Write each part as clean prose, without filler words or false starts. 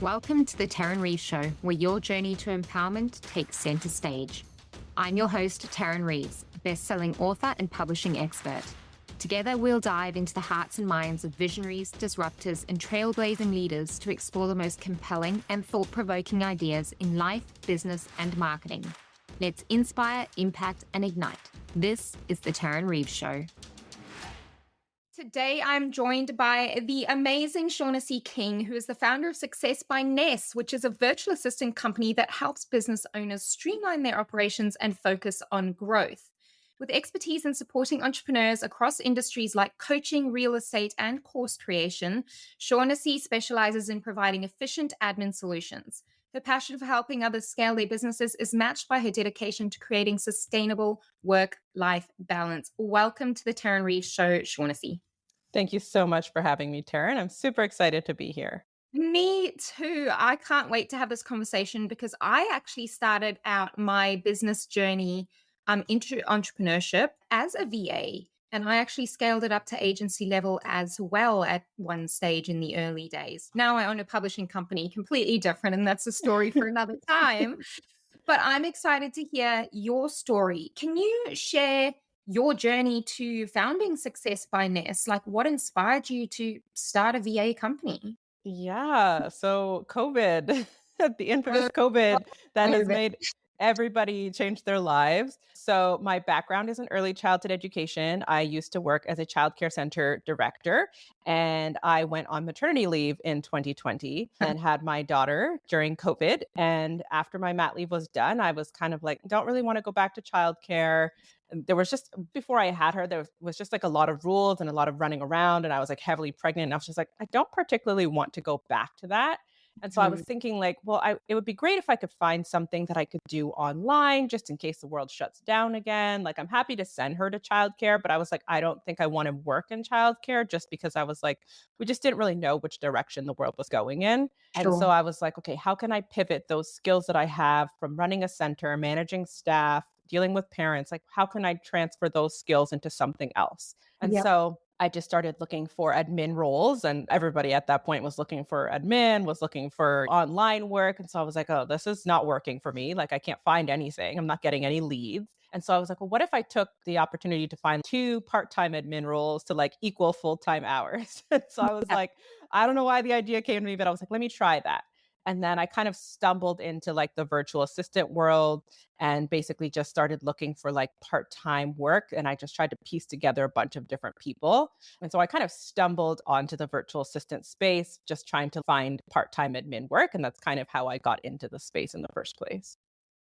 Welcome to the Tarryn Reeves Show, where your journey to empowerment takes center stage. I'm your host, Tarryn Reeves, best-selling author and publishing expert. Together, we'll dive into the hearts and minds of visionaries, disruptors, and trailblazing leaders to explore the most compelling and thought-provoking ideas in life, business, and marketing. Let's inspire, impact, and ignite. This is the Tarryn Reeves Show. Today, I'm joined by the amazing Shaughnessy King, who is the founder of Success by Ness, which is a virtual assistant company that helps business owners streamline their operations and focus on growth. With expertise in supporting entrepreneurs across industries like coaching, real estate, and course creation, Shaughnessy specializes in providing efficient admin solutions. Her passion for helping others scale their businesses is matched by her dedication to creating sustainable work-life balance. Welcome to the Tarryn Reeves Show, Shaughnessy. Thank you so much for having me, Tarryn. I'm super excited to be here. Me too. I can't wait to have this conversation because I actually started out my business journey into entrepreneurship as a VA. And I actually scaled it up to agency level as well at one stage in the early days. Now I own a publishing company, completely different, and that's a story for another time. But I'm excited to hear your story. Can you share your journey to founding Success by Ness? Like, what inspired you to start a VA company? Yeah. So COVID, the infamous Uh, COVID that has COVID. made everybody change their lives. So my background is in early childhood education. I used to work as a child care center director, and I went on maternity leave in 2020 and had my daughter during COVID. And after my mat leave was done, I was kind of like, don't really want to go back to childcare. And there was just, before I had her, there was just like a lot of rules and a lot of running around. And I was like heavily pregnant. And I was just like, I don't particularly want to go back to that. And so I was Mhm. thinking like, well, it would be great if I could find something that I could do online just in case the world shuts down again. Like I'm happy to send her to childcare, but I was like, I don't think I want to work in childcare just because I was like, we just didn't really know which direction the world was going in. And so Sure. I was like, okay, how can I pivot those skills that I have from running a center, managing staff, dealing with parents? Like, how can I transfer those skills into something else? And Yep. so I just started looking for admin roles, and everybody at that point was looking for admin, was looking for online work. And so I was like, oh, this is not working for me. Like, I can't find anything. I'm not getting any leads. And so I was like, well, what if I took the opportunity to find two part-time admin roles to like equal full-time hours? And so I was Yep. like, I don't know why the idea came to me, but I was like, let me try that. And then I kind of stumbled into like the virtual assistant world and basically just started looking for like part-time work. And I just tried to piece together a bunch of different people. And so I kind of stumbled onto the virtual assistant space, just trying to find part-time admin work. And that's kind of how I got into the space in the first place.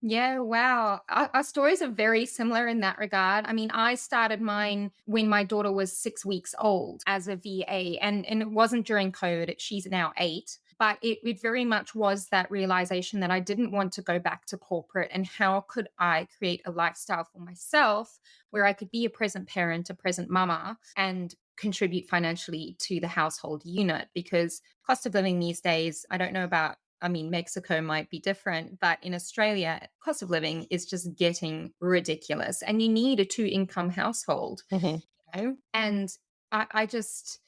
Yeah, wow. Our stories are very similar in that regard. I mean, I started mine when my daughter was 6 weeks old as a VA, and it wasn't during COVID. She's now 8. But it very much was that realization that I didn't want to go back to corporate, and how could I create a lifestyle for myself where I could be a present parent, a present mama, and contribute financially to the household unit. Because cost of living these days, I don't know about, I mean, Mexico might be different, but in Australia, cost of living is just getting ridiculous. And you need a two-income household, Mhm. And I just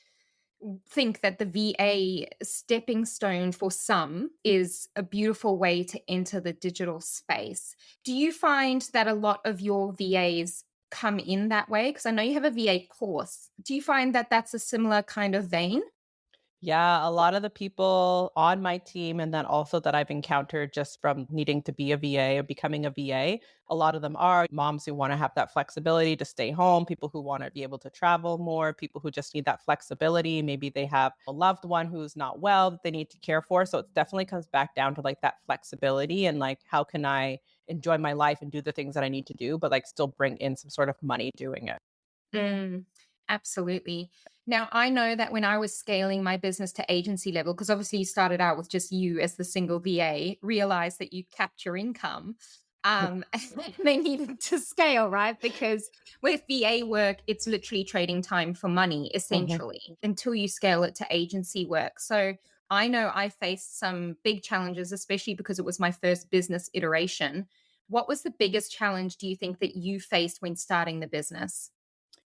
think that the VA stepping stone for some is a beautiful way to enter the digital space. Do you find that a lot of your VAs come in that way? Because I know you have a VA course. Do you find that that's a similar kind of vein? Yeah, a lot of the people on my team and then also that I've encountered just from needing to be a VA or becoming a VA, a lot of them are moms who want to have that flexibility to stay home, people who want to be able to travel more, people who just need that flexibility. Maybe they have a loved one who's not well that they need to care for. So it definitely comes back down to like that flexibility and like, how can I enjoy my life and do the things that I need to do, but like still bring in some sort of money doing it? Mm, absolutely. Now, I know that when I was scaling my business to agency level, because obviously you started out with just you as the single VA, realized that you capped your income. And they needed to scale, right? Because with VA work, it's literally trading time for money, Mhm. essentially, until you scale it to agency work. So I know I faced some big challenges, especially because it was my first business iteration. What was the biggest challenge, do you think, that you faced when starting the business?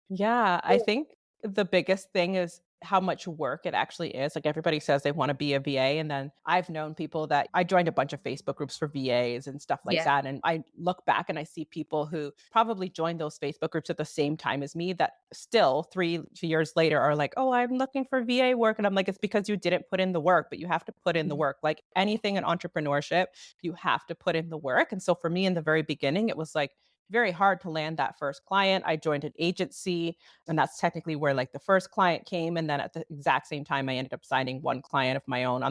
Yeah, I think the biggest thing is how much work it actually is. Like everybody says they want to be a VA. And then I've known people that I joined a bunch of Facebook groups for VAs and stuff like Yeah. that. And I look back and I see people who probably joined those Facebook groups at the same time as me that still 3 years later are like, oh, I'm looking for VA work. And I'm like, it's because you didn't put in the work, but you have to put in the Mhm. work. Like anything in entrepreneurship, you have to put in the work. And so for me in the very beginning, it was like, very hard to land that first client. I joined an agency, and that's technically where like the first client came. And then at the exact same time, I ended up signing one client of my own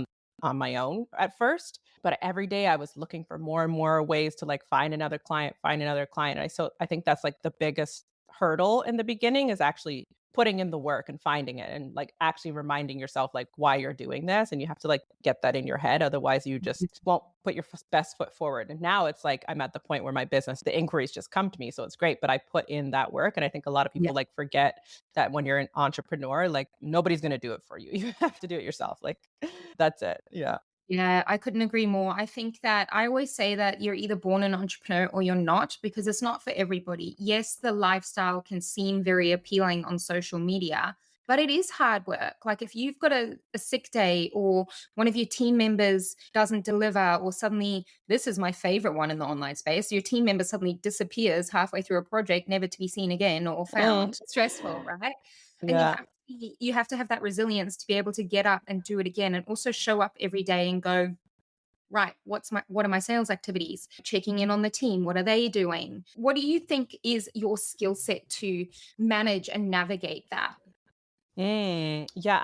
on my own at first. But every day I was looking for more and more ways to like find another client, find another client. I think that's like the biggest hurdle in the beginning is actually putting in the work and finding it and like actually reminding yourself like why you're doing this, and you have to like get that in your head, otherwise you just won't put your best foot forward. And now it's like I'm at the point where my business, the inquiries just come to me, so it's great, but I put in that work. And I think a lot of Yeah. people like forget that when you're an entrepreneur, like nobody's going to do it for you. You have to do it yourself. Like that's it. Yeah. Yeah, I couldn't agree more. I think that I always say that you're either born an entrepreneur or you're not, because it's not for everybody. Yes, the lifestyle can seem very appealing on social media, but it is hard work. Like if you've got a sick day or one of your team members doesn't deliver, or suddenly, this is my favorite one in the online space, your team member suddenly disappears halfway through a project, never to be seen again or Mm, found. It's stressful, right? And yeah. you have to have that resilience to be able to get up and do it again, and also show up every day and go, right, what are my sales activities? Checking in on the team, what are they doing? What do you think is your skill set to manage and navigate that? Yeah,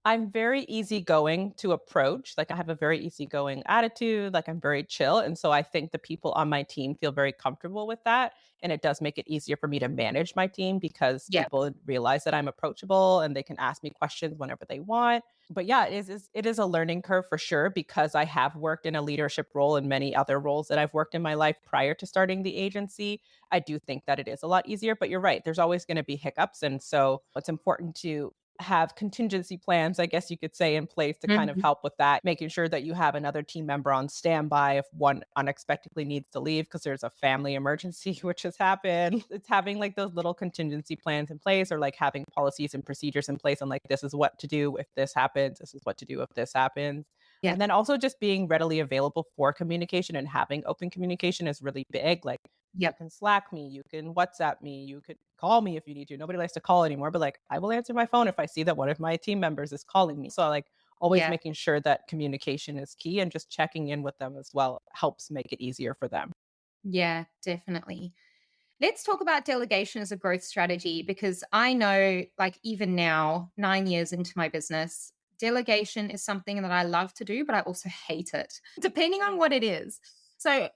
I'm very easygoing to approach. Like I have a very easygoing attitude, like I'm very chill. And so I think the people on my team feel very comfortable with that. And it does make it easier for me to manage my team because Yeah. people realize that I'm approachable and they can ask me questions whenever they want. But yeah, it is a learning curve for sure because I have worked in a leadership role and many other roles that I've worked in my life prior to starting the agency. I do think that it is a lot easier, but you're right. There's always going to be hiccups. And so it's important to have contingency plans, I guess you could say, in place to kind of Mhm. help with that, making sure that you have another team member on standby if one unexpectedly needs to leave because there's a family emergency, which has happened. It's having like those little contingency plans in place or like having policies and procedures in place and like, this is what to do if this happens, this is what to do if this happens. Yeah. And then also just being readily available for communication and having open communication is really big. Like you Yep. can Slack me, you can WhatsApp me, you could call me if you need to. Nobody likes to call anymore, but like I will answer my phone if I see that one of my team members is calling me. So like always Yeah. making sure that communication is key and just checking in with them as well helps make it easier for them. Yeah, definitely. Let's talk about delegation as a growth strategy, because I know, like, even now, 9 years into my business, delegation is something that I love to do, but I also hate it, depending on what it is. So,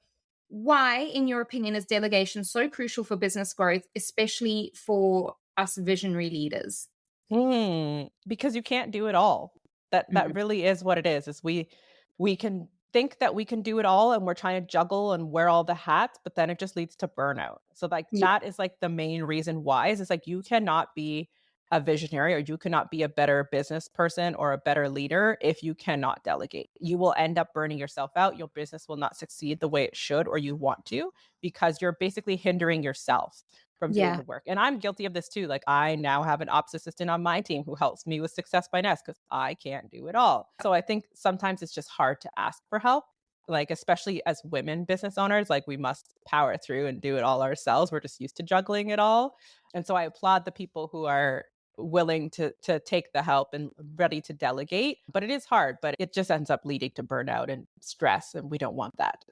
why, in your opinion, is delegation so crucial for business growth, especially for us visionary leaders? Because you can't do it all. That Mhm. really is what it is we can think that we can do it all and we're trying to juggle and wear all the hats, but then it just leads to burnout. So like Yeah. that is like the main reason why is it's like you cannot be a visionary or you cannot be a better business person or a better leader if you cannot delegate. You will end up burning yourself out. Your business will not succeed the way it should or you want to because you're basically hindering yourself from doing Yeah. the work. And I'm guilty of this too. Like I now have an ops assistant on my team who helps me with Success by Ness because I can't do it all. So I think sometimes it's just hard to ask for help. Like especially as women business owners, like we must power through and do it all ourselves. We're just used to juggling it all. And so I applaud the people who are willing to take the help and ready to delegate. But it is hard, but it just ends up leading to burnout and stress. And we don't want that.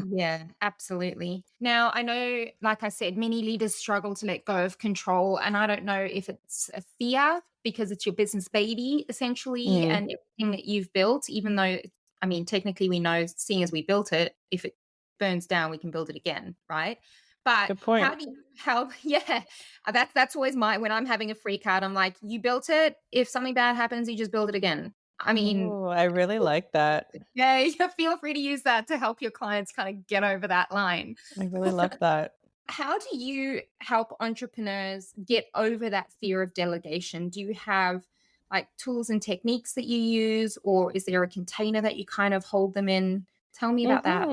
Yeah, absolutely. Now, I know, like I said, many leaders struggle to let go of control. And I don't know if it's a fear because it's your business baby, essentially, Mm, and everything that you've built, even though, I mean, technically, we know, seeing as we built it, if it burns down, we can build it again, right? But good point. how do you, how, yeah, that's always when I'm having a freak out, I'm like, you built it. If something bad happens, you just build it again. I mean, Oh, I really like that. yeah, yeah, feel free to use that to help your clients kind of get over that line. I really love that. How do you help entrepreneurs get over that fear of delegation? Do you have like tools and techniques that you use, or is there a container that you kind of hold them in? Tell me about that.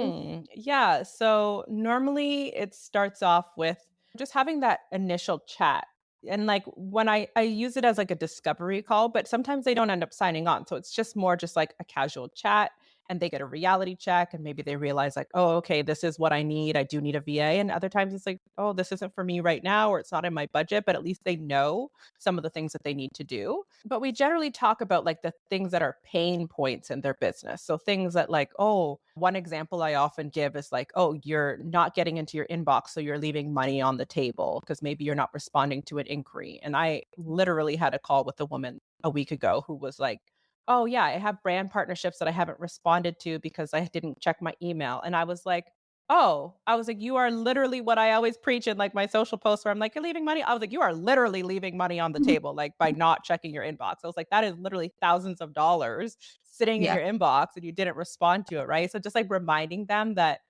Yeah. So normally it starts off with just having that initial chat. And like when I use it as like a discovery call, but sometimes they don't end up signing on. So it's just more just like a casual chat and they get a reality check and maybe they realize like, "Oh, okay, this is what I need. I do need a VA." And other times it's like, "Oh, this isn't for me right now or it's not in my budget," but at least they know some of the things that they need to do. But we generally talk about like the things that are pain points in their business. So things that like, oh, one example I often give is like, oh, you're not getting into your inbox. So you're leaving money on the table because maybe you're not responding to an inquiry. And I literally had a call with a woman a week ago who was like, oh, yeah, I have brand partnerships that I haven't responded to because I didn't check my email. And I was like, oh, I was like, you are literally what I always preach in like my social posts where I'm like, you're leaving money. I was like, you are literally leaving money on the Mhm. table, like by not checking your inbox. I was like, that is literally thousands of dollars sitting in Yeah. your inbox and you didn't respond to it. Right. So just like reminding them that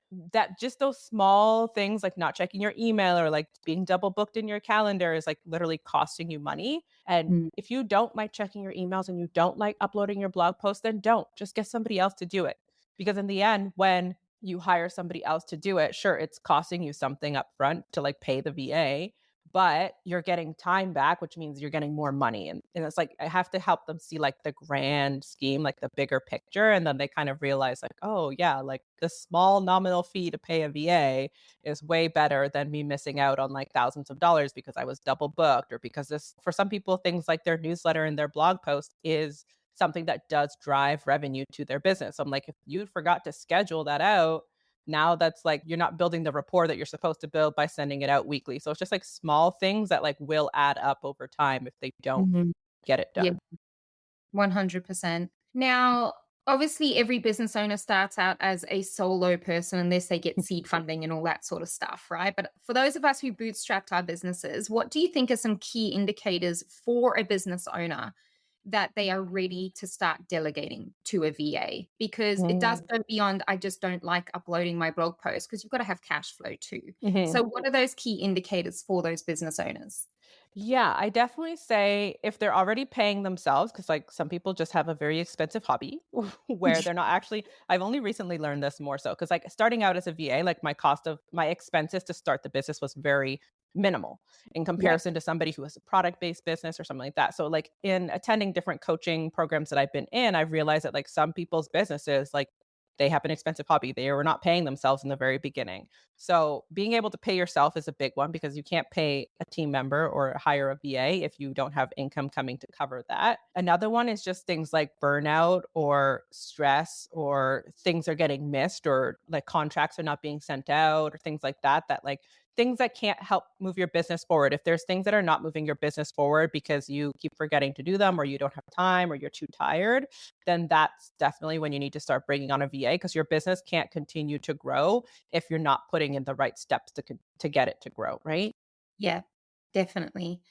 just those small things like not checking your email or like being double booked in your calendar is like literally costing you money. And Mm. if you don't like checking your emails and you don't like uploading your blog post, then don't just get somebody else to do it. Because in the end, when you hire somebody else to do it, sure, it's costing you something up front to like pay the VA, but you're getting time back, which means you're getting more money. And it's like I have to help them see like the grand scheme, like the bigger picture. And then they kind of realize, like, oh, yeah, like the small nominal fee to pay a VA is way better than me missing out on like thousands of dollars because I was double booked or because this, for some people, things like their newsletter and their blog post is something that does drive revenue to their business. So I'm like, if you forgot to schedule that out, now that's like you're not building the rapport that you're supposed to build by sending it out weekly. So it's just like small things that like will add up over time if they don't Mhm. get it Yeah, done. 100%. Now, obviously, every business owner starts out as a solo person unless they get seed funding and all that sort of stuff, right? But for those of us who bootstrapped our businesses, what do you think are some key indicators for a business owner that they are ready to start delegating to a VA? Because it does Mm. go beyond, I just don't like uploading my blog post because you've got to have cash flow too. Mhm. So, what are those key indicators for those business owners? Yeah, I definitely say if they're already paying themselves, because like some people just have a very expensive hobby where they're not actually, I've only recently learned this more so. Cause like starting out as a VA, like my cost of my expenses to start the business was very minimal in Yeah. comparison to somebody who has a product based business or something like that. So, like in attending different coaching programs that I've been in, I've realized that like some people's businesses, like they have an expensive hobby. They were not paying themselves in the very beginning. So being able to pay yourself is a big one because you can't pay a team member or hire a VA if you don't have income coming to cover that. Another one is just things like burnout or stress or things are getting missed or like contracts are not being sent out or things like that, that like things that can't help move your business forward. If there's things that are not moving your business forward because you keep forgetting to do them or you don't have time or you're too tired, then that's definitely when you need to start bringing on a VA because your business can't continue to grow if you're not putting in the right steps to get it to grow, right? Yeah, definitely.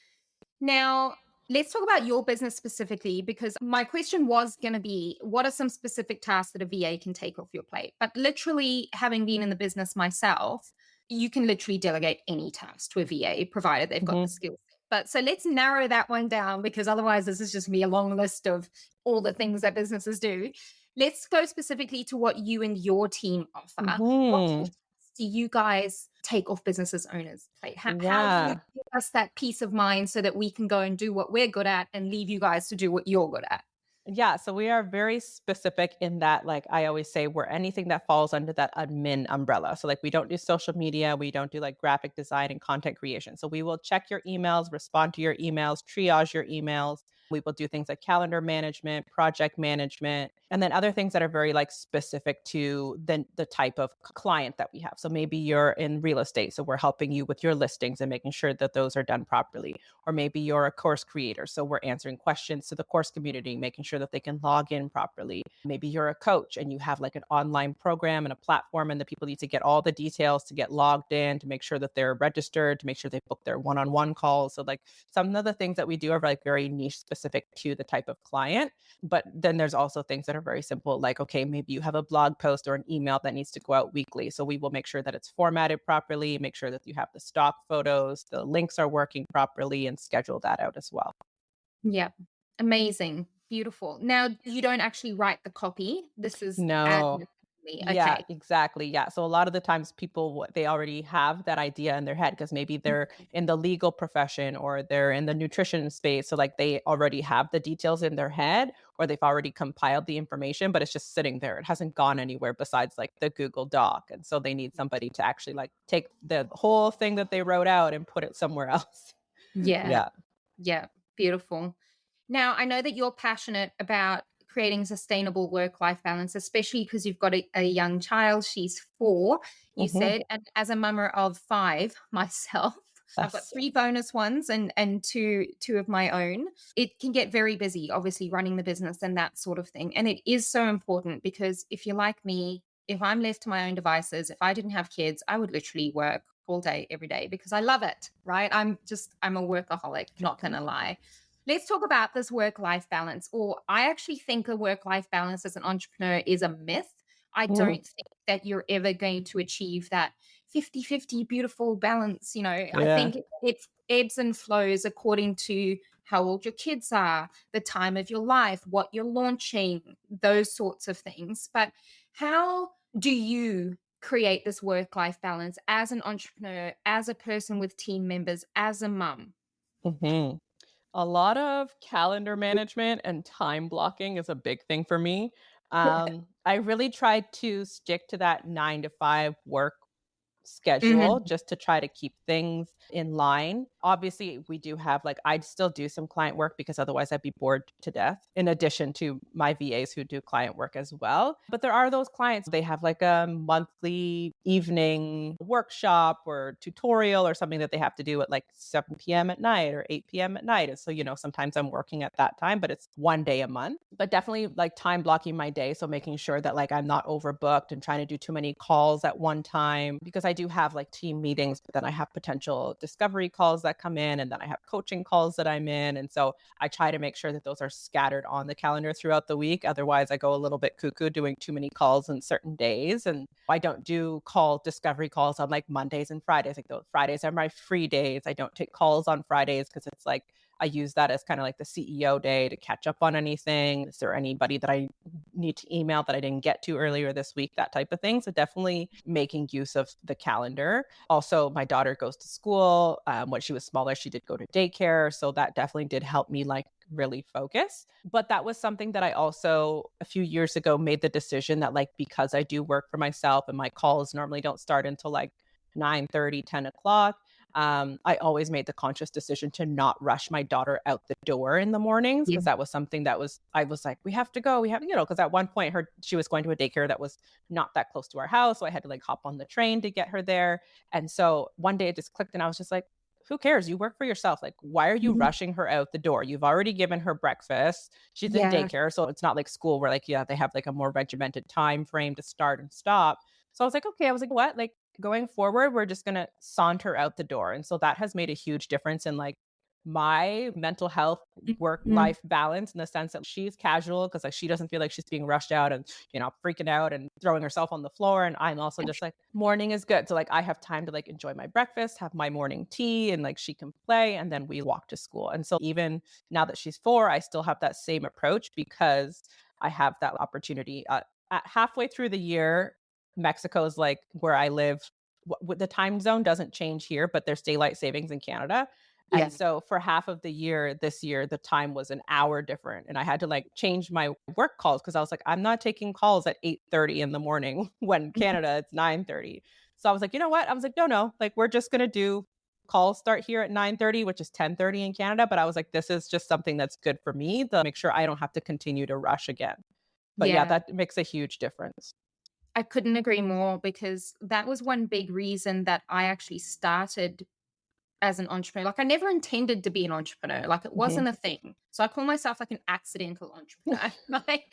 Now, let's talk about your business specifically because my question was going to be what are some specific tasks that a VA can take off your plate? But literally, having been in the business myself, you can literally delegate any task to a VA provided they've got the Mhm. skill set. But so let's narrow that one down because otherwise, this is just gonna be a long list of all the things that businesses do. Let's go specifically to what you and your team offer. What sort Mhm. of tasks do you guys take off business owners' plate? How do you Yeah. give us that peace of mind so that we can go and do what we're good at and leave you guys to do what you're good at? Yeah, so we are very specific in that, like I always say, we're anything that falls under that admin umbrella. So, like, we don't do social media, we don't do like graphic design and content creation. So, we will check your emails, respond to your emails, triage your emails. We will do things like calendar management, project management, and then other things that are very like specific to the type of client that we have. So, maybe you're in real estate. So, we're helping you with your listings and making sure that those are done properly. Or maybe you're a course creator. So we're answering questions to the course community, making sure that they can log in properly. Maybe you're a coach and you have like an online program and a platform, and the people need to get all the details to get logged in, to make sure that they're registered, to make sure they book their one on one calls. So, like, some of the things that we do are like very niche specific to the type of client. But then there's also things that are very simple, like, okay, maybe you have a blog post or an email that needs to go out weekly. So we will make sure that it's formatted properly, make sure that you have the stock photos, the links are working properly, and schedule that out as well. Yeah. Amazing. Beautiful. Now, you don't actually write the copy. This is No. admin. Exactly. Yeah, Okay. exactly. Yeah. So a lot of the times people they already have that idea in their head because maybe they're in the legal profession or they're in the nutrition space. So like they already have the details in their head or they've already compiled the information, but it's just sitting there. It hasn't gone anywhere besides like the Google Doc. And so they need somebody to actually like take the whole thing that they wrote out and put it somewhere else. Yeah. Yeah. Yeah. Beautiful. Now, I know that you're passionate about creating sustainable work life balance, especially because you've got a young child. She's 4, you Hmm. said. And as a mama of 5 myself, I've got Yes. 3 bonus ones and two of my own. It can get very busy, obviously, running the business and that sort of thing. And it is so important because if you're like me, if I'm left to my own devices, if I didn't have kids, I would literally work all day, every day because I love it, right? I'm a workaholic, not gonna lie. Let's talk about this work life balance. Or I actually think a work life balance as an entrepreneur is a myth. I Mhm. don't think that you're ever going to achieve that 50-50 beautiful balance. I Yeah. think it ebbs and flows according to how old your kids are, the time of your life, what you're launching, those sorts of things. But how do you create this work life balance as an entrepreneur, as a person with team members, as a mum? Mhm. A lot of calendar management and time blocking is a big thing for me. I really try to stick to that 9 to 5 work schedule Mhm. just to try to keep things in line. Obviously, we do have like I still do some client work because otherwise I'd be bored to death, in addition to my VAs who do client work as well. But there are those clients, they have like a monthly evening workshop or tutorial or something that they have to do at like 7 p.m. at night or 8 p.m. at night. And so, sometimes I'm working at that time, but it's one day a month. But definitely like time blocking my day. So making sure that like I'm not overbooked and trying to do too many calls at one time because I do have like team meetings, but then I have potential discovery calls that come in and then I have coaching calls that I'm in. And so I try to make sure that those are scattered on the calendar throughout the week. Otherwise, I go a little bit cuckoo doing too many calls on certain days. And I don't do discovery calls on like Mondays and Fridays. Like those Fridays are my free days. I don't take calls on Fridays because it's like I use that as kind of like the CEO day to catch up on anything. Is there anybody that I need to email that I didn't get to earlier this week? That type of thing. So definitely making use of the calendar. Also, my daughter goes to school. When she was smaller, she did go to daycare. So that definitely did help me like really focus. But that was something that I also a few years ago made the decision that like because I do work for myself and my calls normally don't start until like 9:30, 10 o'clock. I always made the conscious decision to not rush my daughter out the door in the mornings Yeah. because that was something that was I was like, we have to go, we have, because at one point she was going to a daycare that was not that close to our house. So I had to like hop on the train to get her there. And so one day it just clicked and I was just like, who cares? You work for yourself. Like, why are you Mhm. rushing her out the door? You've already given her breakfast. She's in Yeah. daycare. So it's not like school where like, yeah, they have like a more regimented time frame to start and stop. So I was like, okay, I was like, what? Like going forward, we're just gonna saunter out the door. And so that has made a huge difference in like my mental health work Mhm. life balance in the sense that she's casual because like she doesn't feel like she's being rushed out and freaking out and throwing herself on the floor, and I'm also just like morning is good, so like I have time to like enjoy my breakfast, have my morning tea, and like she can play and then we walk to school. And so even now that she's 4, I still have that same approach because I have that opportunity at halfway through the year. Mexico's like where I live. The time zone doesn't change here, but there's daylight savings in Canada. Yeah. And so for half of the year this year, the time was an hour different. And I had to like change my work calls because I was like, I'm not taking calls at 8:30 in the morning when Canada it's 9:30. So I was like, you know what? I was like, no, like we're just gonna do calls start here at 9:30, which is 10:30 in Canada. But I was like, this is just something that's good for me to make sure I don't have to continue to rush again. But yeah, Yeah. that makes a huge difference. I couldn't agree more because that was one big reason that I actually started as an entrepreneur. Like I never intended to be an entrepreneur. Like it Mhm. wasn't a thing. So I call myself like an accidental entrepreneur. Like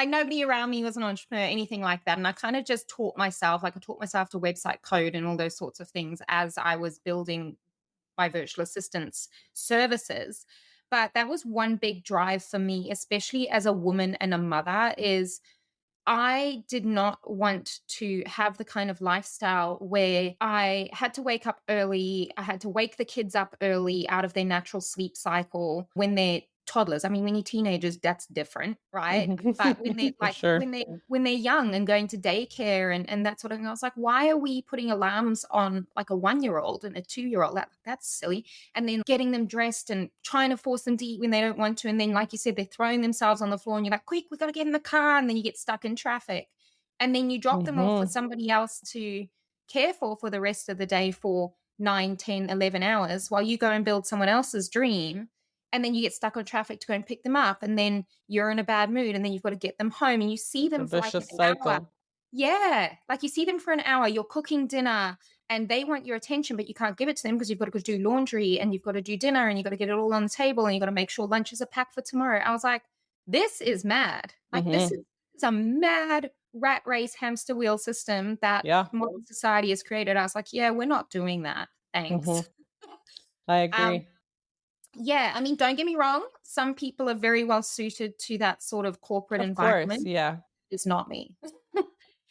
nobody around me was an entrepreneur, anything like that. And I kind of just taught myself, like I taught myself to website code and all those sorts of things as I was building my virtual assistance services. But that was one big drive for me, especially as a woman and a mother, is I did not want to have the kind of lifestyle where I had to wake up early. I had to wake the kids up early out of their natural sleep cycle when they're toddlers. I mean, when you're teenagers, that's different, right? But when they're For like sure. when they're young and going to daycare and that sort of thing, I was like, why are we putting alarms on like a 1-year-old and a 2-year-old? That's silly. And then getting them dressed and trying to force them to eat when they don't want to. And then, like you said, they're throwing themselves on the floor and you're like, quick, we got to get in the car. And then you get stuck in traffic. And then you drop them off for Mhm. somebody else to care for the rest of the day for 9, 10, 11 hours while you go and build someone else's dream. And then you get stuck on traffic to go and pick them up. And then you're in a bad mood. And then you've got to get them home and you see The them for like an vicious hour. cycle. Yeah. Like you see them for an hour. You're cooking dinner and they want your attention, but you can't give it to them because you've got to go do laundry and you've got to do dinner and you've got to get it all on the table and you've got to make sure lunches are packed for tomorrow. I was like, this is mad. Like, this Mhm. is it's a mad rat race hamster wheel system that Yeah. modern society has created. I was like, yeah, we're not doing that. Thanks. Mhm. I Um, agree. yeah, I mean, don't get me wrong. Some people are very well suited to that sort of corporate Of course, environment. yeah. It's not me.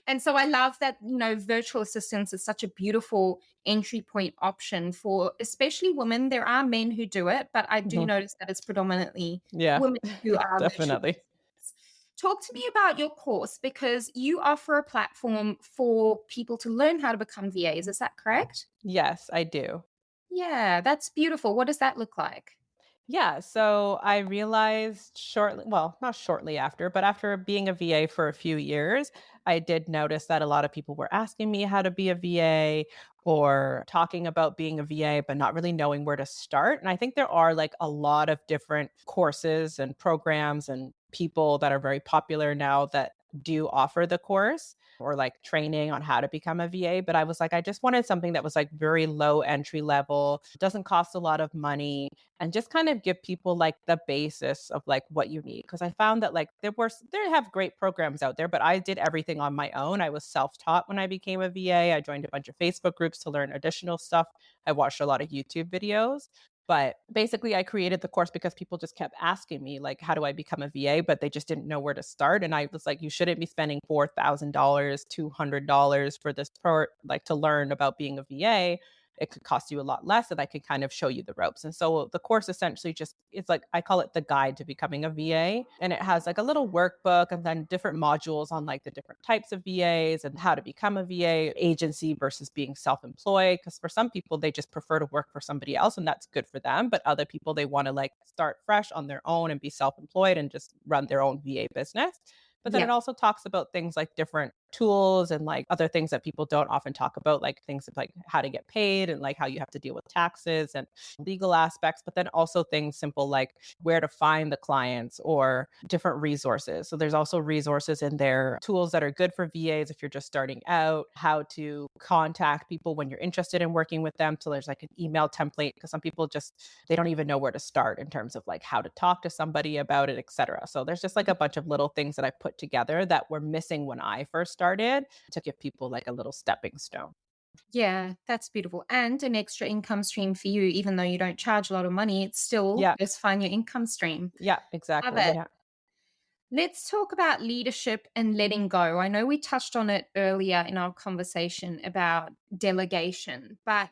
And so I love that, virtual assistants is such a beautiful entry point option for especially women. There are men who do it, but I do Mhm. notice that it's predominantly Yeah. women who are virtual Definitely. assistants. Talk to me about your course because you offer a platform for people to learn how to become VAs. Is that correct? Yes, I do. Yeah, that's beautiful. What does that look like? Yeah, so I realized shortly, well, not shortly after, but after being a VA for a few years, I did notice that a lot of people were asking me how to be a VA or talking about being a VA, but not really knowing where to start. And I think there are like a lot of different courses and programs and people that are very popular now that do offer the course or like training on how to become a VA. But I was like, I just wanted something that was like very low entry level, doesn't cost a lot of money, and just kind of give people like the basis of like what you need, because I found that like there have great programs out there, but I did everything on my own. I was self-taught when I became a VA. I joined a bunch of Facebook groups to learn additional stuff. I watched a lot of YouTube videos. But basically, I created the course because people just kept asking me, like, how do I become a VA? But they just didn't know where to start. And I was like, you shouldn't be spending $4,000, $200 for this like to learn about being a VA. It could cost you a lot less, and I could kind of show you the ropes. And so the course essentially just, it's like, I call it the guide to becoming a VA. And it has like a little workbook and then different modules on like the different types of VAs and how to become a VA, agency versus being self-employed. Because for some people, they just prefer to work for somebody else and that's good for them. But other people, they want to like start fresh on their own and be self-employed and just run their own VA business. But then Yeah. it also talks about things like different tools and like other things that people don't often talk about, like things like how to get paid and like how you have to deal with taxes and legal aspects, but then also things simple like where to find the clients or different resources. So there's also resources in there, tools that are good for VAs if you're just starting out, how to contact people when you're interested in working with them. So there's like an email template because some people just they don't even know where to start in terms of like how to talk to somebody about it, etc. So there's just like a bunch of little things that I put together that were missing when I first started to give people like a little stepping stone. Yeah, that's beautiful. And an extra income stream for you, even though you don't charge a lot of money, it's still Yeah. just find your income stream. Yeah, Love exactly. it. Yeah. Let's talk about leadership and letting go. I know we touched on it earlier in our conversation about delegation, but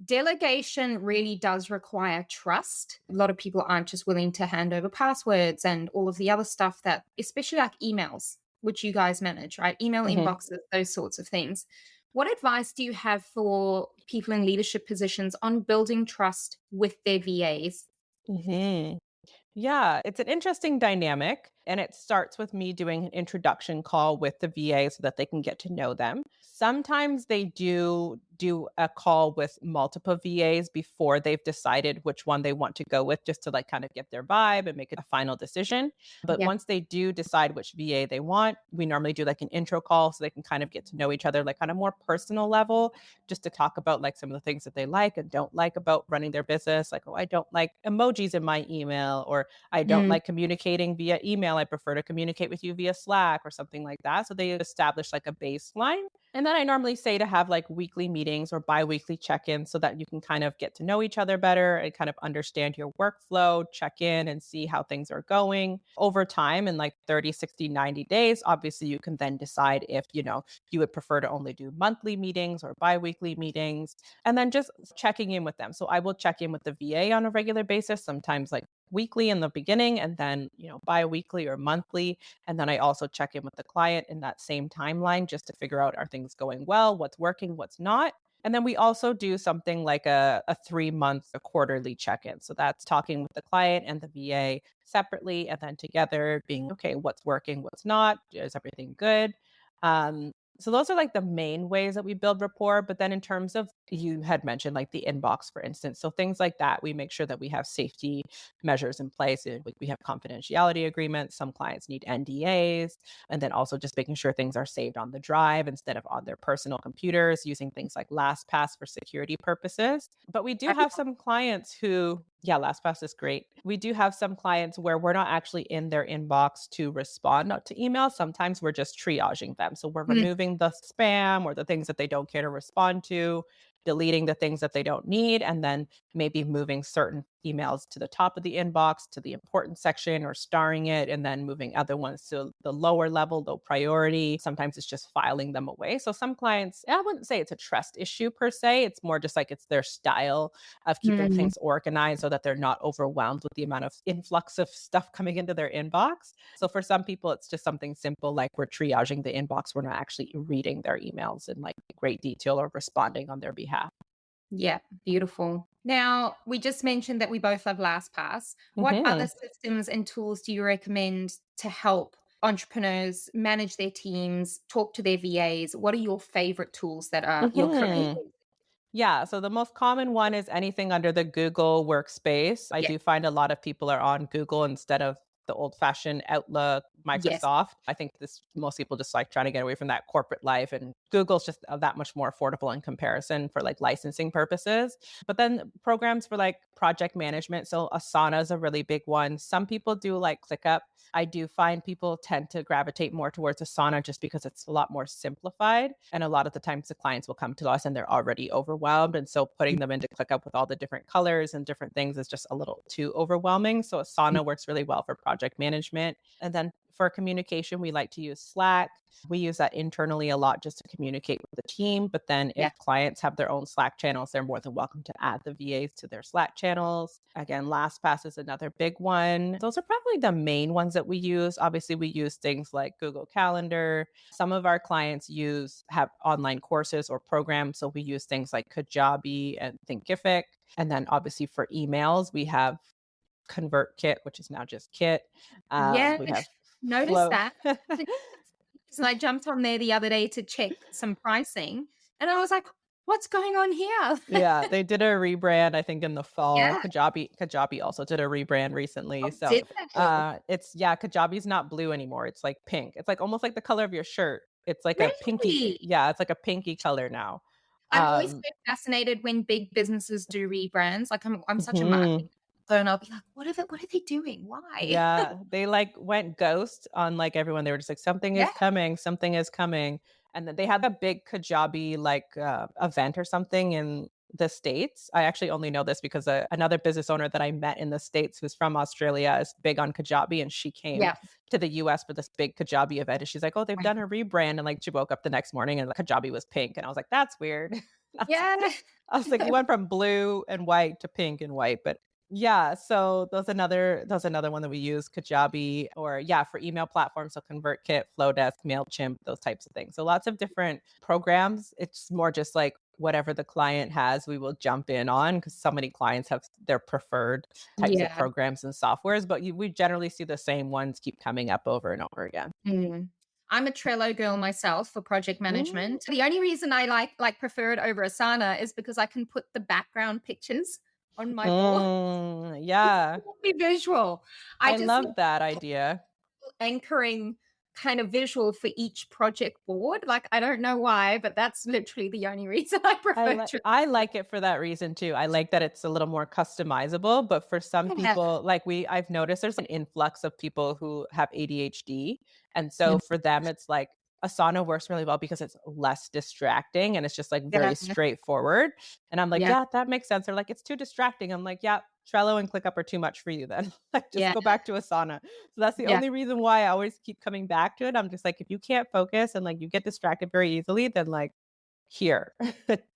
delegation really does require trust. A lot of people aren't just willing to hand over passwords and all of the other stuff that, especially like emails, which you guys manage, right? Email Mhm. inboxes, those sorts of things. What advice do you have for people in leadership positions on building trust with their VAs? Mhm. Yeah, it's an interesting dynamic. And it starts with me doing an introduction call with the VA so that they can get to know them. Sometimes they do a call with multiple VAs before they've decided which one they want to go with, just to like kind of get their vibe and make a final decision. But Yeah. once they do decide which VA they want, we normally do like an intro call so they can kind of get to know each other, like on a more personal level, just to talk about like some of the things that they like and don't like about running their business. Like, oh, I don't like emojis in my email, or I don't Mm, like communicating via email. I prefer to communicate with you via Slack or something like that. So they establish like a baseline. And then I normally say to have like weekly meetings or bi-weekly check-ins so that you can kind of get to know each other better and kind of understand your workflow, check in and see how things are going over time in like 30, 60, 90 days. Obviously, you can then decide if, you would prefer to only do monthly meetings or bi-weekly meetings, and then just checking in with them. So I will check in with the VA on a regular basis, sometimes like weekly in the beginning and then, bi-weekly or monthly. And then I also check in with the client in that same timeline just to figure out, are things going well, what's working, what's not. And then we also do something like a 3 month, a quarterly check in. So that's talking with the client and the VA separately and then together, being okay, what's working, what's not, is everything good? Um, so those are like the main ways that we build rapport. But then in terms of, you had mentioned like the inbox, for instance. So things like that, we make sure that we have safety measures in place. And we have confidentiality agreements. Some clients need NDAs. And then also just making sure things are saved on the drive instead of on their personal computers, using things like LastPass for security purposes. But we do have some clients who, yeah, LastPass is great. We do have some clients where we're not actually in their inbox to respond to emails. Sometimes we're just triaging them. So we're Mm, removing the spam or the things that they don't care to respond to, deleting the things that they don't need, and then maybe moving certain emails to the top of the inbox to the important section or starring it, and then moving other ones to the lower level, low priority. Sometimes it's just filing them away. So some clients, I wouldn't say it's a trust issue per se. It's more just like it's their style of keeping mm. things organized so that they're not overwhelmed with the amount of influx of stuff coming into their inbox. So for some people, it's just something simple like we're triaging the inbox. We're not actually reading their emails in like great detail or responding on their behalf. Yeah, beautiful. Now, we just mentioned that we both love LastPass. What other Hmm. systems and tools do you recommend to help entrepreneurs manage their teams, talk to their VAs? What are your favorite tools that are you're currently Hmm. Yeah, so the most common one is anything under the Google workspace. I Yeah. do find a lot of people are on Google instead of the old-fashioned Outlook, Yes. Microsoft. I think this most people just like trying to get away from that corporate life, and Google's just that much more affordable in comparison for like licensing purposes. But then programs for like project management, so Asana is a really big one. Some people do like ClickUp. I do find people tend to gravitate more towards Asana just because it's a lot more simplified. And a lot of the times the clients will come to us and they're already overwhelmed. And so putting them into ClickUp with all the different colors and different things is just a little too overwhelming. So Asana works really well for project management. And then for communication, we like to use Slack. We use that internally a lot just to communicate with the team. But then Yeah. if clients have their own Slack channels, they're more than welcome to add the VAs to their Slack channels. Again, LastPass is another big one. Those are probably the main ones that we use. Obviously, we use things like Google Calendar. Some of our clients have online courses or programs. So we use things like Kajabi and Thinkific. And then obviously for emails, we have ConvertKit, which is now just Kit. Yeah. We have Noticed Flow. that. And I jumped on there the other day to check some pricing and I was like, what's going on here? Yeah, they did a rebrand, I think, in the fall. Yeah. Kajabi also did a rebrand recently. Oh, So did they? it's yeah, Kajabi's not blue anymore. It's like pink. It's like almost like the color of your shirt. It's like a pinky, Really? yeah, it's like a pinky color now. I'm always Um so fascinated when big businesses do rebrands. Like I'm such a mhm. marketing nerd, and I'll be like, what are they doing? Why? Yeah, they like went ghost on like everyone. They were just like, something Yeah. is coming, something is coming. And then they had a big Kajabi like event or something in the States. I actually only know this because another business owner that I met in the States who's from Australia is big on Kajabi. And she came Yeah. to the US for this big Kajabi event. And she's like, oh, they've done a rebrand. And like she woke up the next morning and like, Kajabi was pink. And I was like, that's weird. Yeah. I was like, you went from blue and white to pink and white, but yeah, so that's another one that we use, Kajabi, or yeah, for email platforms, so ConvertKit, Flowdesk, Mailchimp, those types of things. So lots of different programs. It's more just like whatever the client has, we will jump in on because so many clients have their preferred types of Yeah. programs and softwares, but we generally see the same ones keep coming up over and over again. Mm. I'm a Trello girl myself for project Mm, management. The only reason I prefer it over Asana is because I can put the background pictures on my board. It's yeah, very visual. I I just love that idea. anchoring kind of visual for each project board. Like, I don't know why, but that's literally the only reason I I prefer like to. I like it for that reason too. I like that it's a little more customizable, but for some Yeah. people, like I've noticed there's an influx of people who have ADHD. And Yeah. so for them, it's like Asana works really well because it's less distracting and it's just like Yeah. very straightforward. And I'm like, Yeah. yeah, that makes sense. They're like, it's too distracting. I'm like, yeah, Trello and ClickUp are too much for you then. Like just Yeah. go back to Asana. So that's the Yeah. only reason why I always keep coming back to it. I'm just like, if you can't focus and like you get distracted very easily, then like here.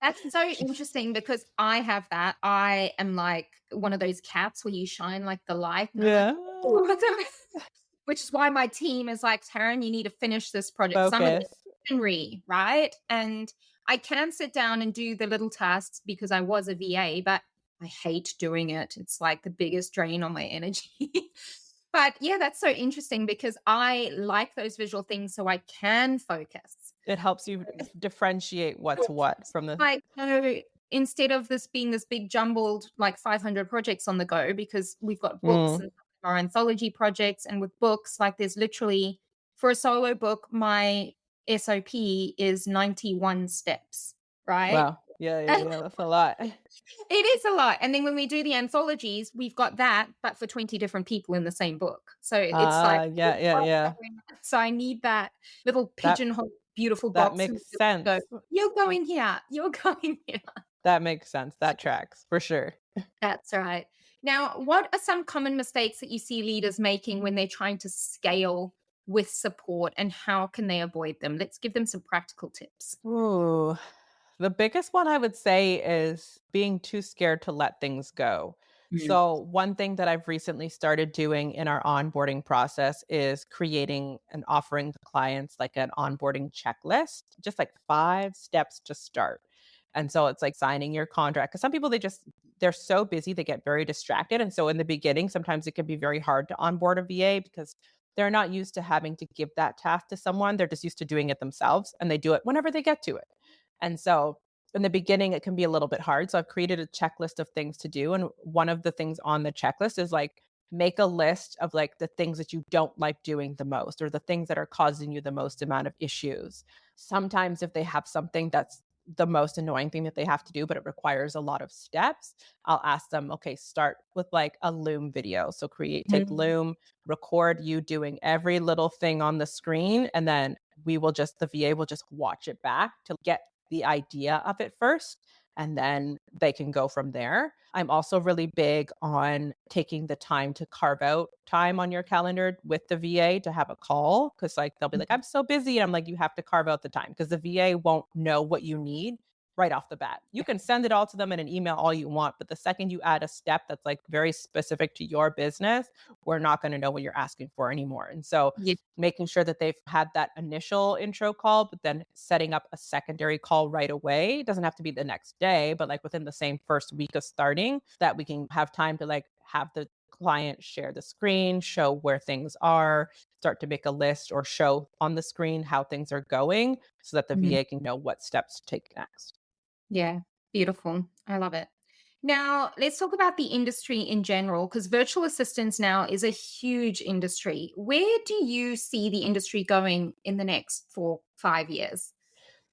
That's so interesting because I have that. I am like one of those cats where you shine like the light, and I'm like, Yeah. "Oh," which is why my team is like, "Taryn, you need to finish this project," because I'm a Focus. visionary, right? And I can sit down and do the little tasks because I was a VA, but I hate doing it. It's like the biggest drain on my energy. But yeah, that's so interesting because I like those visual things so I can focus. It helps you differentiate what's what from the Like, instead of this being this big jumbled like 500 projects on the go, because we've got books mm, and our anthology projects, and with books, like there's literally for a solo book, my SOP is 91 steps, right? wow. Yeah, yeah, yeah. That's a lot. It is a lot. And then when we do the anthologies, we've got that, but for 20 different people in the same book. So it's like, Yeah, yeah, yeah. so I need that little That pigeonhole, beautiful that box. And makes sense. go, you're going here. You're going here. That makes sense. That tracks for sure. That's right. Now, what are some common mistakes that you see leaders making when they're trying to scale with support, and how can they avoid them? Let's give them some practical tips. Ooh. The biggest one I would say is being too scared to let things go. Mm. So, one thing that I've recently started doing in our onboarding process is creating and offering the clients like an onboarding checklist, just like 5 steps to start. And so it's like signing your contract. Cause some people, they're so busy, they get very distracted. And so in the beginning, sometimes it can be very hard to onboard a VA because they're not used to having to give that task to someone. They're just used to doing it themselves and they do it whenever they get to it. And so in the beginning, it can be a little bit hard. So I've created a checklist of things to do. And one of the things on the checklist is like, make a list of like the things that you don't like doing the most or the things that are causing you the most amount of issues. Sometimes if they have something that's the most annoying thing that they have to do, but it requires a lot of steps, I'll ask them, okay, start with like a Loom video. So take Mm. Loom, record you doing every little thing on the screen, and then the VA will just watch it back to get the idea of it first, and then they can go from there. I'm also really big on taking the time to carve out time on your calendar with the VA to have a call, because like they'll be like, I'm so busy. And I'm like, you have to carve out the time because the VA won't know what you need right off the bat. You can send it all to them in an email all you want, but the second you add a step that's like very specific to your business, we're not going to know what you're asking for anymore. And so Yeah. making sure that they've had that initial intro call, but then setting up a secondary call right away. It doesn't have to be the next day, but like within the same first week of starting, that we can have time to like have the client share the screen, show where things are, start to make a list or show on the screen how things are going so that the Mhm. VA can know what steps to take next. Yeah, beautiful. I love it. Now, let's talk about the industry in general, because virtual assistants now is a huge industry. Where do you see the industry going in the next 4, 5 years?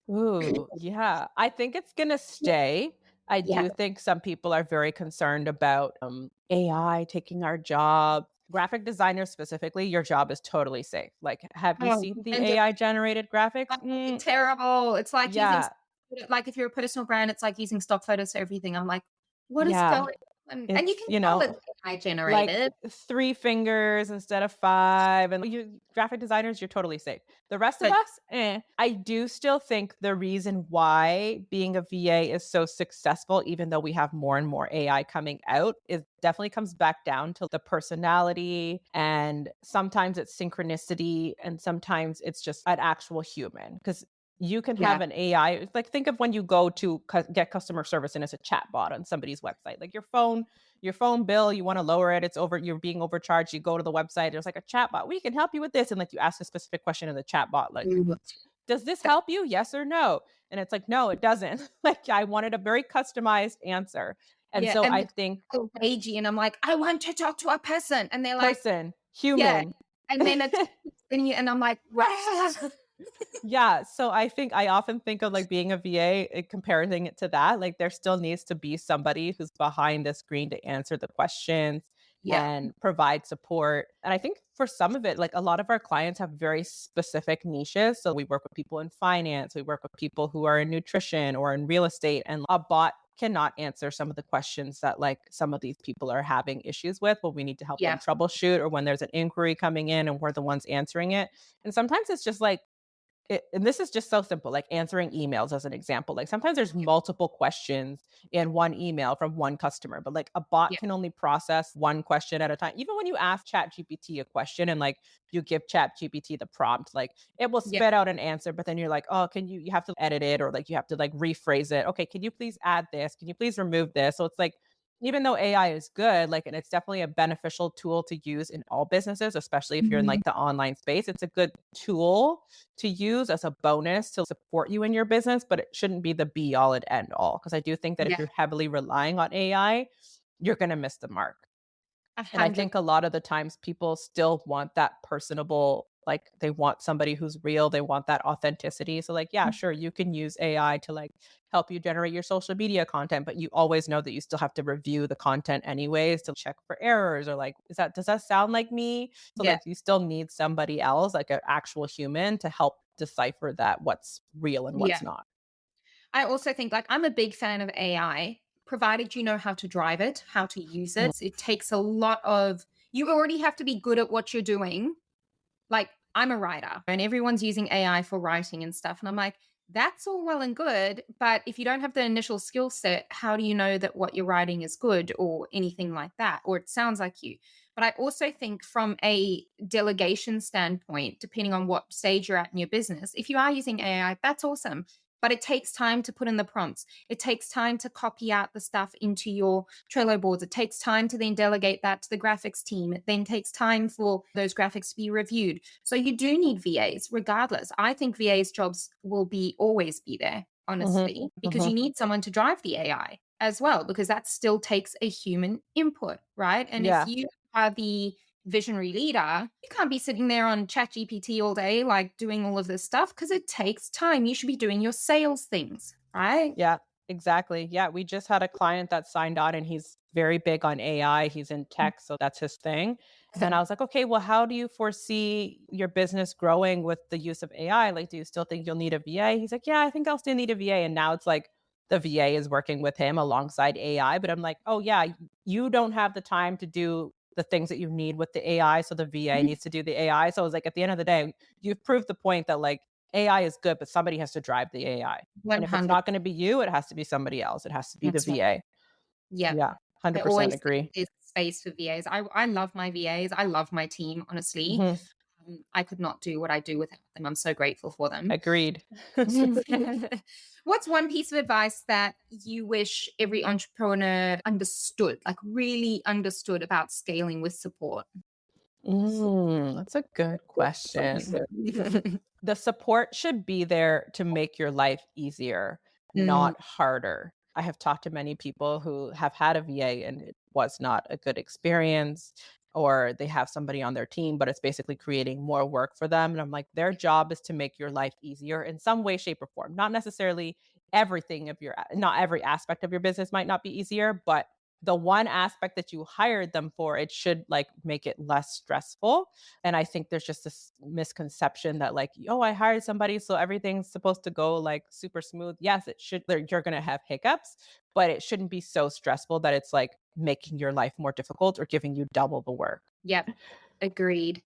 Ooh, yeah. I think it's gonna stay. I Yeah. do think some people are very concerned about AI taking our job. Graphic designers specifically, your job is totally safe. Like, have you Oh, seen the and AI generated graphics? they're terrible. It's like using, Yeah, like if you're a personal brand, it's like using stock photos for everything. I'm like, what is yeah. going on? And you It's, can tell it's AI like generated. 3 fingers instead of 5, and you graphic designers, you're totally safe. The rest of But us, eh. I do still think the reason why being a VA is so successful, even though we have more and more AI coming out, is definitely comes back down to the personality, and sometimes it's synchronicity, and sometimes it's just an actual human. Because you can yeah. have an AI, like think of when you go to get customer service and it's a chat bot on somebody's website, like your phone bill, you want to lower it, you're being overcharged, you go to the website, there's like a chat bot, we can help you with this, and like you ask a specific question in the chat bot, like, Ooh, does this that- help you, yes or no? And it's like, no, it doesn't. Like I wanted a very customized answer. And yeah. so And I they're think so ragey, and I'm like, I want to talk to a person. And they're like, person, yeah. human. And then it's, and I'm like, "Rah." Yeah, so I think I often think of like being a VA and comparing it to that. Like there still needs to be somebody who's behind the screen to answer the questions Yeah. and provide support. And I think for some of it, like a lot of our clients have very specific niches. So we work with people in finance, we work with people who are in nutrition or in real estate, and a bot cannot answer some of the questions that like some of these people are having issues with, but we need to help them Yeah. troubleshoot, or when there's an inquiry coming in and we're the ones answering it. And sometimes it's just like and this is just so simple, like answering emails as an example. Like sometimes there's multiple questions in one email from one customer, but like a bot Yeah. can only process one question at a time. Even when you ask ChatGPT a question and like you give ChatGPT the prompt, like it will Yeah. spit out an answer, but then you're like, oh, you have to edit it or like you have to like rephrase it. Okay, can you please add this? Can you please remove this? So it's like, even though AI is good, like, and it's definitely a beneficial tool to use in all businesses, especially if you're in Mhm. like the online space, it's a good tool to use as a bonus to support you in your business, but it shouldn't be the be all and end all. Cause I do think that if Yeah. you're heavily relying on AI, you're going to miss the mark. And I 100. think a lot of the times people still want that personable, like they want somebody who's real, they want that authenticity. So like, yeah, sure, you can use AI to like help you generate your social media content, but you always know that you still have to review the content anyways to check for errors or like, does that sound like me? So Yeah. like you still need somebody else, like an actual human to help decipher that what's real and Yeah. what's not. I also think like I'm a big fan of AI, provided you know how to drive it, how to use Mhm. it. It takes a lot of you already have to be good at what you're doing. Like, I'm a writer and everyone's using AI for writing and stuff. And I'm like, that's all well and good. But if you don't have the initial skill set, how do you know that what you're writing is good or anything like that? Or it sounds like you. But I also think from a delegation standpoint, depending on what stage you're at in your business, if you are using AI, that's awesome. But it takes time to put in the prompts. It takes time to copy out the stuff into your Trello boards. It takes time to then delegate that to the graphics team. It then takes time for those graphics to be reviewed. So you do need VAs regardless. I think VAs jobs will be always be there, Mhm. honestly, because you Mhm. need someone to drive the AI as well, because that still takes a human input, right? And if Yeah. you are the visionary leader, you can't be sitting there on ChatGPT all day, like doing all of this stuff, because it takes time. You should be doing your sales things, right? Yeah, exactly. Yeah, we just had a client that signed on and he's very big on AI. He's in tech, so that's his thing. And I was like, okay, well, how do you foresee your business growing with the use of AI? Like, do you still think you'll need a VA? He's like, yeah, I think I'll still need a VA. And now it's like the VA is working with him alongside AI. But I'm like, oh, yeah, you don't have the time to do the things that you need with the AI. So the VA needs to do the AI. So I was like, at the end of the day, you've proved the point that like AI is good, but somebody has to drive the AI. And if it's 100. not gonna be you, it has to be somebody else. It has to be the That's right. VA. Yeah. Yeah, I 100% always think agree. there's space for VAs. I love my VAs. I love my team, honestly. Mhm. I could not do what I do without them. I'm so grateful for them. Agreed. What's one piece of advice that you wish every entrepreneur understood, like really understood about scaling with support? That's a good question. The support should be there to make your life easier, Mm, not harder. I have talked to many people who have had a VA and it was not a good experience, or they have somebody on their team, but it's basically creating more work for them. And I'm like, their job is to make your life easier in some way, shape, or form. Not necessarily everything of your, not every aspect of your business might not be easier, but the one aspect that you hired them for, it should like make it less stressful. And I think there's just this misconception that like, oh, I hired somebody, so everything's supposed to go like super smooth. Yes, it should. You're going to have hiccups, but it shouldn't be so stressful that it's like making your life more difficult or giving you double the work. yep, agreed.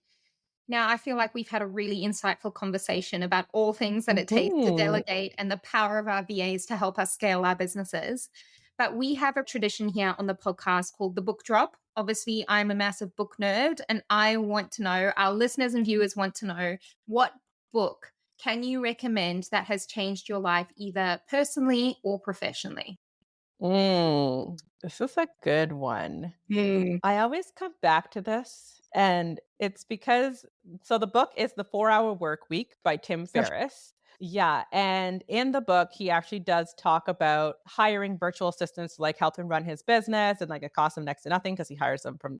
Now, I feel like we've had a really insightful conversation about all things that it takes to Mhm. delegate and the power of our VAs to help us scale our businesses. But we have a tradition here on the podcast called the book drop. Obviously, I'm a massive book nerd, and I want to know, our listeners and viewers want to know, what book can you recommend that has changed your life either personally or professionally? This is a good one. Mm. I always come back to this, and it's because so the book is The 4-Hour Work Week by Tim Ferriss. Yeah, and in the book, he actually does talk about hiring virtual assistants to like help him run his business, and like it costs him next to nothing because he hires them from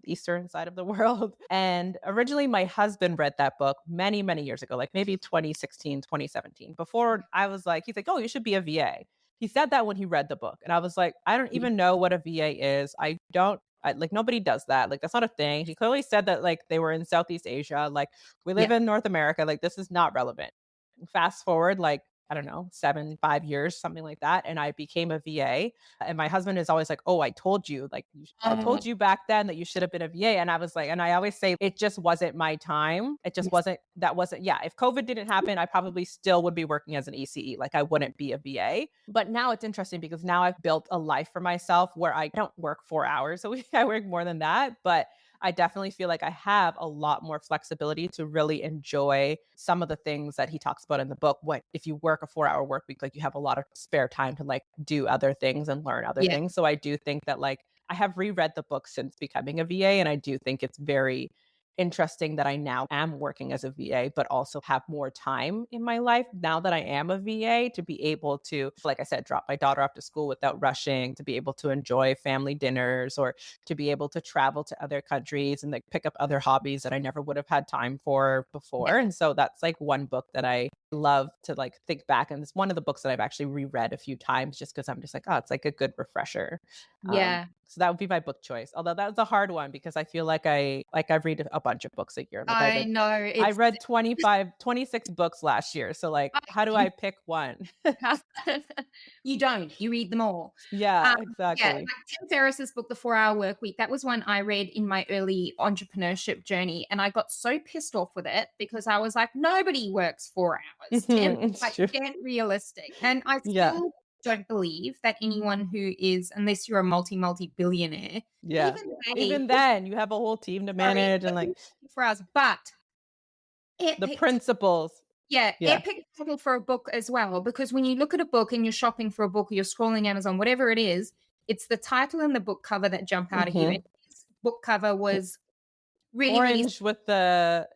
eastern side of the world. And originally my husband read that book many, many years ago, like maybe 2016, 2017. Before I was like, he's like, "Oh, you should be a VA." He said that when he read the book. And I was like, "I don't even know what a VA is. Like nobody does that. Like that's not a thing." He clearly said that like they were in Southeast Asia. Like we Yeah. live in North America. Like this is not relevant. Fast forward like I don't know, 5 years, something like that. And I became a VA. And my husband is always like, "Oh, I told you, like, I Oh, told you back then that you should have been a VA." And I was like, and I always say, it just wasn't my time. It just yes. wasn't, that wasn't, yeah. If COVID didn't happen, I probably still would be working as an ECE. Like, I wouldn't be a VA. But now it's interesting because now I've built a life for myself where I don't work 4 hours a week. I work more than that. But I definitely feel like I have a lot more flexibility to really enjoy some of the things that he talks about in the book. What if you work a 4 hour work week, like you have a lot of spare time to like do other things and learn other Yeah. things. So I do think that like I have reread the book since becoming a VA, and I do think it's very interesting that I now am working as a VA, but also have more time in my life now that I am a VA to be able to, like I said, drop my daughter off to school without rushing, to be able to enjoy family dinners, or to be able to travel to other countries and like pick up other hobbies that I never would have had time for Yeah. before. And so that's like one book that I love to like think back. And it's one of the books that I've actually reread a few times just because I'm just like, oh, it's like a good refresher. Yeah. So that would be my book choice. Although that was a hard one because I feel like I read a bunch of books a year. Like I know. I It's read 26 books last year. So like how do you I pick one? you don't. You read them all. Yeah, Yeah, exactly. like Tim Ferriss's book, The 4 Hour Work Week, that was one I read in my early entrepreneurship journey, and I got so pissed off with it because I was like, "Nobody works 4 hours, Tim. Mhm, it's Like, true. get realistic." And I Yeah. still don't believe that anyone who is unless you're a multi-billionaire, Yeah. even they Even then, you have a whole team to sorry, manage and but like 4 hours, but the epic. principles. Yeah, Yeah. epic title for a book as well, because when you look at a book and you're shopping for a book or you're scrolling Amazon, whatever it is, it's the title and the book cover that jump out at you. And Mhm. his book cover was really, really Orange with the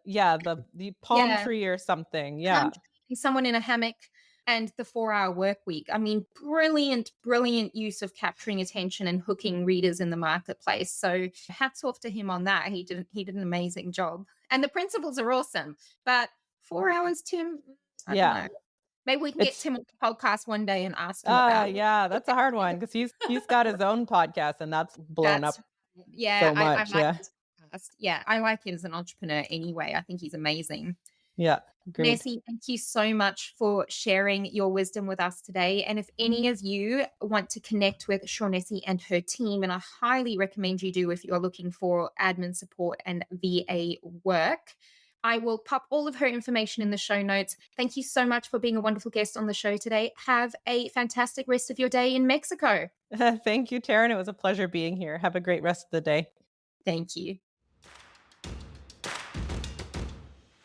palm yeah, tree or something. palm Yeah. tree, someone in a hammock and the 4 hour work week. I mean, brilliant, brilliant use of capturing attention and hooking readers in the marketplace. So hats off to him on that. He did an amazing job. And the principles are awesome. But 4 hours, Tim, I don't Yeah. know. Maybe we can get It's Tim on the podcast one day and ask him about it. yeah, that's a hard one because he's got his own podcast and that's blown That's up yeah, so I much. like Yeah. his podcast. Yeah, I like him as an entrepreneur anyway. I think he's amazing. Yeah. Agreed. Nessy, thank you so much for sharing your wisdom with us today. And if any of you want to connect with Shaughnessy and her team, and I highly recommend you do if you're looking for admin support and VA work, I will pop all of her information in the show notes. Thank you so much for being a wonderful guest on the show today. Have a fantastic rest of your day in Mexico. Thank you, Taryn. It was a pleasure being here. Have a great rest of the day. Thank you.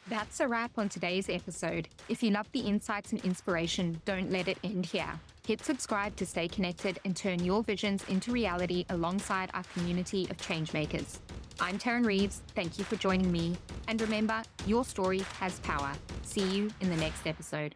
That's a wrap on today's episode. If you love the insights and inspiration, don't let it end here. Hit subscribe to stay connected and turn your visions into reality alongside our community of changemakers. I'm Tarryn Reeves. Thank you for joining me. And remember, your story has power. See you in the next episode.